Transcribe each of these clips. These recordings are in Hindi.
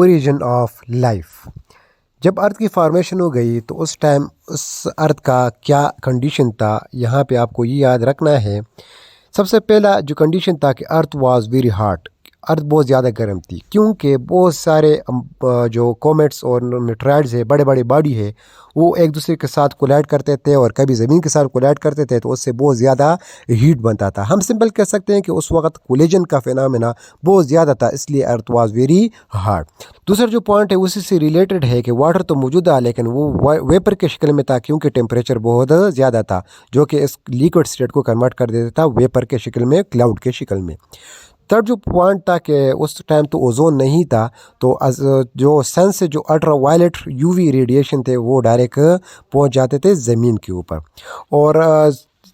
Origin of life. जब अर्थ की फॉर्मेशन हो गई तो उस टाइम उस अर्थ का क्या कंडीशन था, यहाँ पे आपको ये याद रखना है। सबसे पहला जो कंडीशन था कि अर्थ वाज वेरी हॉट, अर्थ बहुत ज़्यादा गर्म थी, क्योंकि बहुत सारे जो कॉमेट्स और मेटेरॉइड्स है, बड़े बड़े बॉडी है, वो एक दूसरे के साथ कोलाइड करते थे और कभी ज़मीन के साथ कोलाइड करते थे, तो उससे बहुत ज़्यादा हीट बनता था। हम सिंपल कह सकते हैं कि उस वक्त कोलिजन का फिनोमेना बहुत ज़्यादा था, इसलिए अर्थ वाज वेरी हार्ड। दूसरा जो पॉइंट है उसी से रिलेटेड है कि वाटर तो मौजूद था, लेकिन वो वेपर के शक्ल में था, क्योंकि टेम्परेचर बहुत ज़्यादा था, जो कि इस लिक्विड स्टेट को कन्वर्ट कर देता था वेपर के शक्ल में, क्लाउड के शक्ल में। थर्ड जो पॉइंट था कि उस टाइम तो ओजोन नहीं था, तो जो सन से जो अल्ट्रा वायलेट यूवी रेडिएशन थे वो डायरेक्ट पहुंच जाते थे ज़मीन के ऊपर। और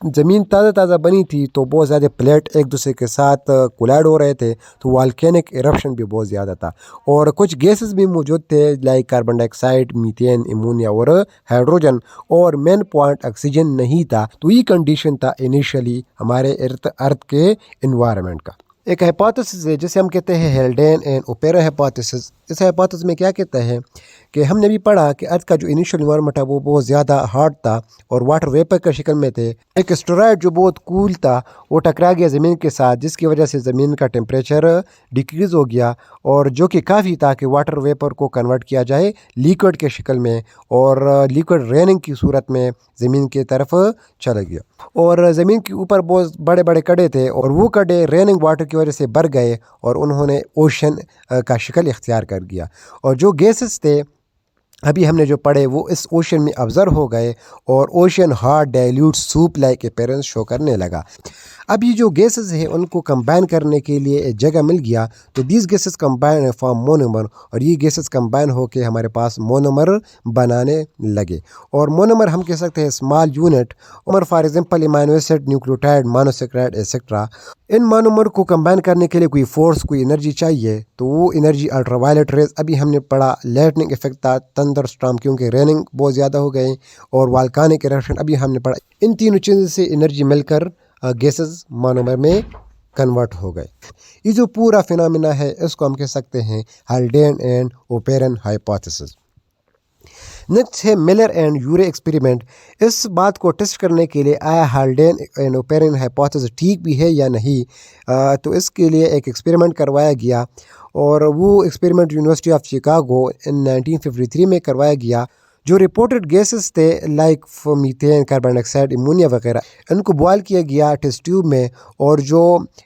ज़मीन ताज़ा ताज़ा बनी थी, तो बहुत ज़्यादा प्लेट एक दूसरे के साथ कोलाइड हो रहे थे, तो वॉल्केनिक इरप्शन भी बहुत ज़्यादा था। और कुछ गैसेस भी मौजूद थे, like carbon dioxide, methane, ammonia और हाइड्रोजन, और मेन पॉइंट ऑक्सीजन नहीं था। तो ये कंडीशन था इनिशियली हमारे अर्थ के इन्वायरमेंट का। एक हाइपोथेसिस है जिसे हम कहते हैं हेल्डेन एंड ओपेरा हाइपोथेसिस। इस हाइपोथेसिस में क्या कहता है कि हमने भी पढ़ा कि अर्थ का जो इनिशियल इन्वायरमेंट था वो बहुत ज़्यादा हार्ड था और वाटर वेपर के शक्ल में थे। एक एस्टेरॉयड जो बहुत कूल था वो टकरा गया ज़मीन के साथ, जिसकी वजह से ज़मीन का टेम्परेचर डिक्रीज़ हो गया, और जो कि काफ़ी था कि वाटर वेपर को कन्वर्ट किया जाए लिक्विड के शक्ल में, और लिक्विड रेनिंग की सूरत में ज़मीन की तरफ चला गया। और ज़मीन के ऊपर बहुत बड़े बड़े कड़े थे, और वो कड़े रेनिंग वाटर की वजह से भर गए और उन्होंने ओशन का शक्ल इख्तियार कर गया। और जो गैसेस थे अभी हमने जो पढ़े वो इस ओशन में ऑब्जर्व हो गए, और ocean hard dilute soup like appearance show करने लगा। अब ये जो गैसेस है उनको कंबाइन करने के लिए एक जगह मिल गया, तो these gases combine form monomer, और ये गैसेस कंबाइन होके हमारे पास मोनोमर बनाने लगे। और मोनोमर हम कह सकते हैं स्मॉल यूनिट, और for example amino acid, nucleotide, monosaccharide etcetera. In monomer को कंबाइन करने के लिए कोई फोर्स, कोई एनर्जी चाहिए, तो वो एनर्जी अल्ट्रावायलेट रेज, अभी हमने पढ़ा लाइटनिंग इफेक्ट था, थंडर स्टॉर्म क्योंकि रेनिंग बहुत ज़्यादा हो गई, और वॉल्केनिक इरप्शन अभी हमने पढ़ा। इन तीनों चीज़ों से एनर्जी मिलकर गैसेस मोनोमर में कन्वर्ट हो गए। ये जो पूरा फिनोमेना है इसको हम कह सकते हैं Haldane and operon hypothesis. Next है मिलर एंड यूरे एक्सपेरिमेंट। इस बात को टेस्ट करने के लिए आया हाल्डेन एंड ओपेरन हाइपोथेसिस ठीक भी है या नहीं, तो इसके लिए एक एक्सपेरिमेंट करवाया गया, और वो एक्सपेरिमेंट यूनिवर्सिटी ऑफ शिकागो इन 1953 में करवाया गया। जो रिपोर्टेड गैसेस थे like methane, carbon dioxide, ammonia वगैरह, इनको बॉयल किया गया टेस्ट ट्यूब में, और जो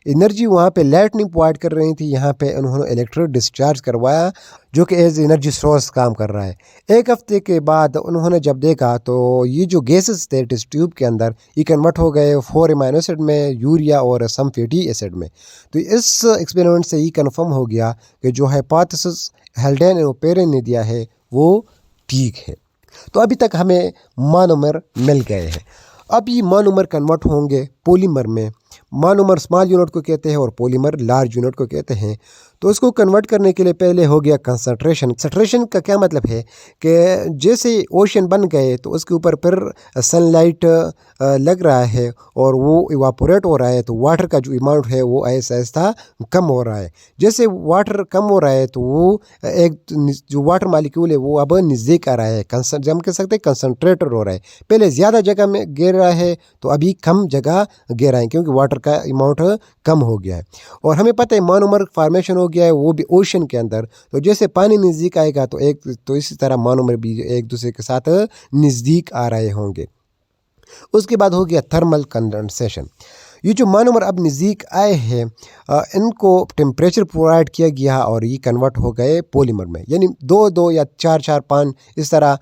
एनर्जी वहाँ पे लाइटनिंग प्रोवाइड कर रही थी, यहाँ पे उन्होंने इलेक्ट्रिक डिस्चार्ज करवाया, जो कि एज एनर्जी सोर्स काम कर रहा है। एक हफ्ते के बाद उन्होंने जब देखा तो ये जो गैसेस थे टेस्ट ट्यूब के अंदर, ये कन्वर्ट हो गए 4 अमीनो एसिड में, यूरिया और सम फैटी एसिड में। तो इस एक्सपेरिमेंट से ये कन्फर्म हो गया कि जो हाइपोथेसिस हेल्डेन एंड ओपेरन ने दिया है वो ठीक है। तो अभी तक हमें मोनोमर मिल गए हैं। अब ये मोनोमर कन्वर्ट होंगे पॉलीमर में। मोनोमर स्मॉल यूनिट को कहते हैं और पॉलीमर लार्ज यूनिट को कहते हैं। तो इसको कन्वर्ट करने के लिए पहले हो गया कंसंट्रेशन। कंसंट्रेशन का क्या मतलब है कि जैसे ओशन बन गए तो उसके ऊपर फिर सनलाइट लग रहा है और वो इवापोरेट हो रहा है, तो वाटर का जो अमाउंट है वो ऐसा ऐसा कम हो रहा है। जैसे वाटर कम हो रहा है तो वो एक जो वाटर मालिक्यूल है वो अब नज़दीक आ रहा है, हम कह सकते हैं कंसनट्रेटर हो रहा है। पहले ज़्यादा जगह में गिर रहा है तो अभी कम जगह गिर रहा है, क्योंकि वाटर का अमाउंट कम हो गया है। और हमें पता है मोनोमर फॉर्मेशन हो गया है वो भी ओशन के अंदर, तो जैसे पानी नज़दीक आएगा तो इसी तरह मोनोमर भी एक दूसरे के साथ नज़दीक आ रहे होंगे। उसके बाद हो गया थर्मल कंडेंसेशन। ये जो मोनोमर अब नज़दीक आए हैं इनको टेम्परेचर प्रोवाइड किया गया और ये कन्वर्ट हो गए पॉलीमर में, यानी 2-2 या 4-4, 5 इस तरह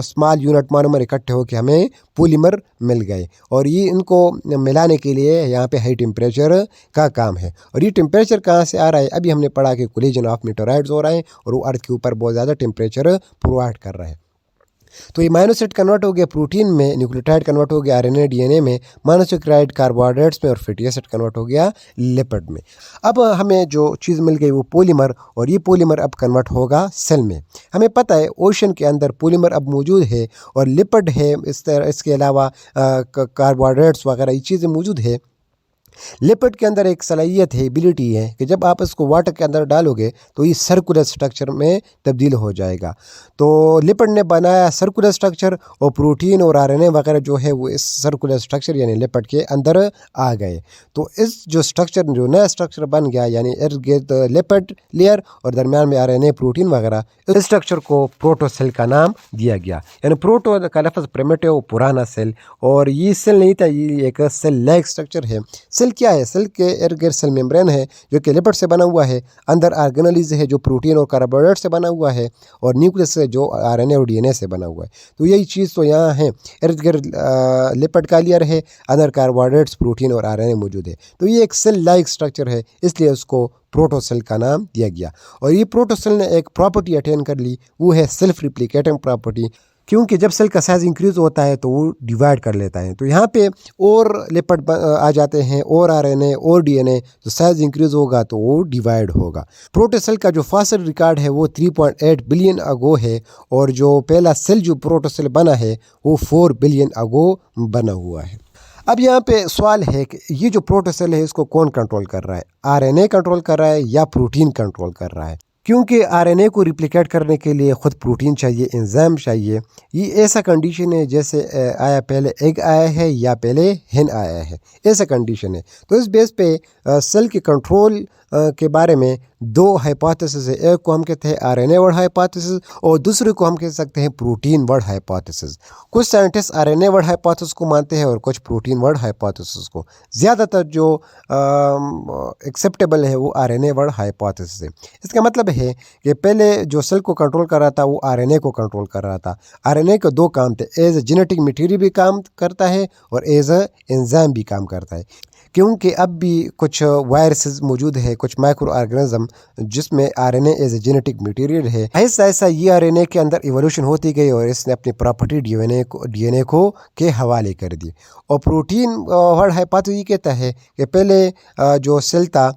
स्मॉल यूनिट मोनोमर इकट्ठे होकर हमें पॉलीमर मिल गए। और ये इनको मिलाने के लिए यहाँ पे हाई टेम्परेचर का काम है। और ये टेम्परेचर कहाँ से आ रहा है, अभी हमने पढ़ा कि कोलिजन ऑफ मेटेरॉइड्स हो रहा है और वो अर्थ के ऊपर बहुत ज़्यादा टेम्परेचर प्रोवाइड कर रहा है। तो ये अमीनो एसिड कन्वर्ट हो गया प्रोटीन में, न्यूक्लियोटाइड कन्वर्ट हो गया आरएनए डीएनए में, मोनोसैकेराइड कार्बोहाइड्रेट्स में, और फैटी एसिड कन्वर्ट हो गया लिपिड में। अब हमें जो चीज़ मिल गई वो पॉलीमर, और ये पॉलीमर अब कन्वर्ट होगा सेल में। हमें पता है ओशन के अंदर पॉलीमर अब मौजूद है और लिपिड है, इस तरह इसके अलावा कार्बोहाइड्रेट्स वगैरह ये चीज़ें मौजूद है। लिपिड के अंदर एक सलाहियत है, एबिलिटी है कि जब आप इसको वाटर के अंदर डालोगे तो ये सर्कुलर स्ट्रक्चर में तब्दील हो जाएगा। तो लिपिड ने बनाया सर्कुलर स्ट्रक्चर और प्रोटीन और आरएनए वगैरह जो है वो इस सर्कुलर स्ट्रक्चर यानी लिपिड के अंदर आ गए। तो इस जो स्ट्रक्चर जो नया स्ट्रक्चर बन गया यानी इर्द गिर्द लिपिड लेयर और दरमियान में आरएनए प्रोटीन वगैरह, इस स्ट्रक्चर को प्रोटोसेल का नाम दिया गया। यानी प्रोटो का लफ्ज़ प्रिमिटिव पुराना सेल, और ये सेल नहीं था, ये एक सेल लाइक स्ट्रक्चर है। सेल क्या है? सेल के इर्द गिर्द सेल मेम्ब्रेन है जो कि लिपिड से बना हुआ है, अंदर ऑर्गेनेल्स है जो प्रोटीन और कार्बोहाइड्रेट से बना हुआ है, और न्यूक्लियस है जो आरएनए और डीएनए से बना हुआ है। तो यही चीज़ तो यहाँ है, इर्द गिर्द लिपिड का लेयर है, अंदर कार्बोहाइड्रेट्स प्रोटीन और आरएनए मौजूद है। तो ये एक सेल लाइक स्ट्रक्चर है, इसलिए उसको प्रोटोसेल का नाम दिया गया। और ये प्रोटोसेल ने एक प्रॉपर्टी अटेन कर ली, वो है सेल्फ रिप्लिकेटिंग प्रॉपर्टी, क्योंकि जब सेल का साइज़ इंक्रीज़ होता है तो वो डिवाइड कर लेता है। तो यहाँ पे और लिपिड आ जाते हैं और आरएनए और डीएनए, तो साइज़ इंक्रीज़ होगा तो वो डिवाइड होगा। प्रोटोसेल का जो फास्ट रिकॉर्ड है वो 3.8 बिलियन अगो है, और जो पहला सेल जो प्रोटोसेल बना है वो 4 बिलियन अगो बना हुआ है। अब यहाँ पे सवाल है कि ये जो प्रोटोसेल है इसको कौन कंट्रोल कर रहा है? आरएनए कंट्रोल कर रहा है या प्रोटीन कंट्रोल कर रहा है? क्योंकि आरएनए को रिप्लिकेट करने के लिए ख़ुद प्रोटीन चाहिए, एंजाइम चाहिए। ये ऐसा कंडीशन है जैसे आया पहले एग आया है या पहले हेन आया है, ऐसा कंडीशन है। तो इस बेस पे सेल के कंट्रोल के बारे में दो हाइपोथेसिस है। एक को हम कहते हैं आरएनए वर्ड हाइपोथेसिस और दूसरे को हम कह सकते हैं प्रोटीन वर्ड हाइपोथेसिस। कुछ साइंटिस्ट आरएनए वर्ड हाइपोथेसिस को मानते हैं और कुछ प्रोटीन वर्ड हाइपोथेसिस को। ज़्यादातर जो एक्सेप्टेबल है वो आरएनए वर्ड हाइपोथेसिस है। इसका मतलब है कि पहले जो सेल को कंट्रोल कर रहा था वो आरएनए को कंट्रोल कर रहा था। आरएनए के दो काम थे, एज ए जेनेटिक मटीरियल भी काम करता है और एज ए एंजाइम भी काम करता है। क्योंकि अब भी कुछ वायरसेस मौजूद है, कुछ माइक्रो ऑर्गेनिज्म जिसमें RNA as a genetic material है। ऐसा ऐसा ये आरएनए के अंदर इवोल्यूशन होती गई और इसने अपनी प्रॉपर्टी डीएनए को के हवाले कर दी। और प्रोटीन वर्ड हाइपोथेसिस ये कहता है कि पहले जो सेल था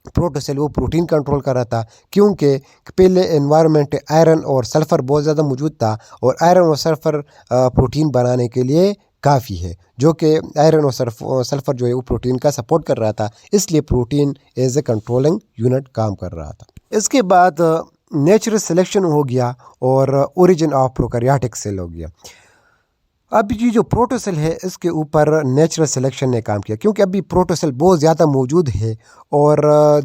प्रोटोसेल वो प्रोटीन कंट्रोल कर रहा था, क्योंकि पहले एनवायरनमेंट आयरन और सल्फ़र बहुत ज़्यादा मौजूद था और आयरन और सल्फ़र प्रोटीन बनाने के लिए काफ़ी है, जो कि आयरन और सल्फ़र जो है वो प्रोटीन का सपोर्ट कर रहा था, इसलिए protein as a controlling unit काम कर रहा था। इसके बाद नेचुरल सिलेक्शन हो गया और ओरिजिन ऑफ प्रोकैरियोटिक सेल हो गया। अब ये जो प्रोटोसेल है इसके ऊपर नेचुरल सिलेक्शन ने काम किया, क्योंकि अभी प्रोटोसेल बहुत ज़्यादा मौजूद है और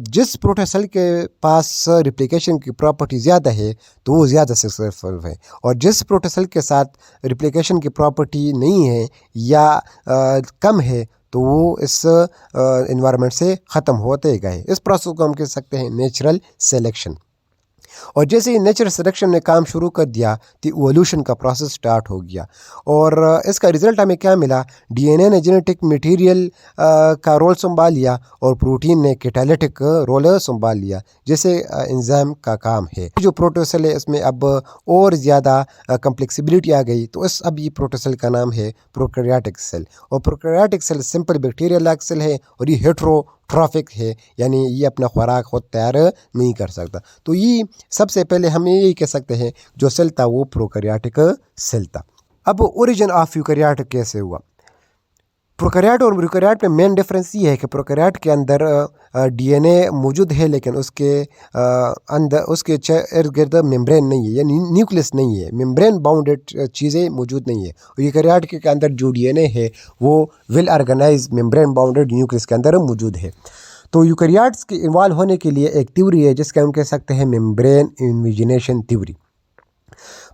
जिस प्रोटोसेल के पास रिप्लिकेशन की प्रॉपर्टी ज़्यादा है तो वो ज़्यादा सक्सेसफुल है, और जिस प्रोटोसेल के साथ रिप्लिकेशन की प्रॉपर्टी नहीं है या कम है तो वो इस इन्वायरमेंट से ख़त्म होते गए। इस प्रोसेस को हम कह सकते हैं नेचुरल सिलेक्शन। और जैसे ही नेचुरल सिलेक्शन ने काम शुरू कर दिया तो इवोल्यूशन का प्रोसेस स्टार्ट हो गया, और इसका रिज़ल्ट हमें क्या मिला? डीएनए ने जेनेटिक मटेरियल का रोल संभाल लिया और प्रोटीन ने कैटालिटिक रोल संभाल लिया, जैसे एंजाइम का काम है। जो प्रोटोसेल है इसमें अब और ज़्यादा कम्प्लेक्सिबिलिटी आ गई, तो इस अब ये प्रोटोसेल का नाम है प्रोकैरियोटिक सेल। और prokaryotic cell simple bacteria like cell है और ये हेट्रोट्रॉफिक है, यानी ये अपना खुराक खुद तैयार नहीं कर सकता। तो ये सबसे पहले हम यही कह सकते हैं जो सेल था वो प्रोकैरियोटिक सेल था। अब ओरिजिन ऑफ यूकैरियोट कैसे हुआ? प्रोकैरियोट और यूकैरियोट में मेन डिफरेंस ये है कि प्रोकैरियोट के अंदर डीएनए मौजूद है, लेकिन उसके अंदर उसके इर्द गिर्द मेम्ब्रेन नहीं है, यानी न्यूक्लियस नहीं है, मेम्ब्रेन बाउंडेड चीज़ें मौजूद नहीं है। और यूकैरियोट के अंदर जो डीएनए है वो well organise membrane bounded nucleus के अंदर मौजूद है। तो यूकैरियोट्स के इन्वॉल्व होने के लिए एक थ्योरी है जिसके हम कह सकते हैं मेम्ब्रेन इन्विजिनेशन थ्योरी।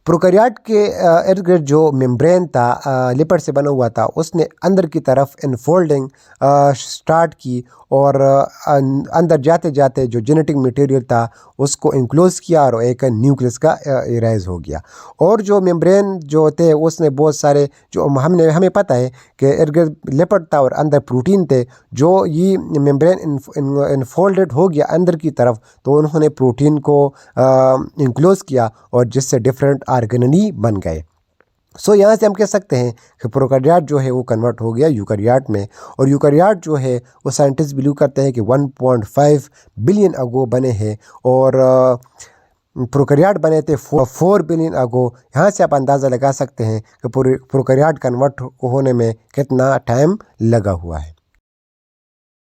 प्रोकैरियोट के इर्द गिर्द जो मेम्ब्रेन था लिपिड से बना हुआ था, उसने अंदर की तरफ इनफोल्डिंग स्टार्ट की और अंदर जाते जाते जो जेनेटिक मटेरियल था उसको इंक्लोज किया और एक न्यूक्लियस का इराइज हो गया। और जो मेम्ब्रेन जो थे उसने बहुत सारे जो हमें पता है कि इर्द गिर्द लिपिड था और अंदर प्रोटीन थे, जो ये मेम्ब्रेन इनफोल्डेड हो गया अंदर की तरफ, तो उन्होंने प्रोटीन को इंक्लोज किया और जिससे डिफरेंट ऑर्गेनेली बन गए। सो यहाँ से हम कह सकते हैं कि प्रोकैरियोट जो है वो कन्वर्ट हो गया यूकैरियोट में, और यूकैरियोट जो है वो साइंटिस्ट बिलीव करते हैं कि 1.5 बिलियन अगो बने हैं और प्रोकैरियोट बने थे 4 बिलियन अगो। यहाँ से आप अंदाज़ा लगा सकते हैं कि प्रोकैरियोट कन्वर्ट होने में कितना टाइम लगा हुआ है।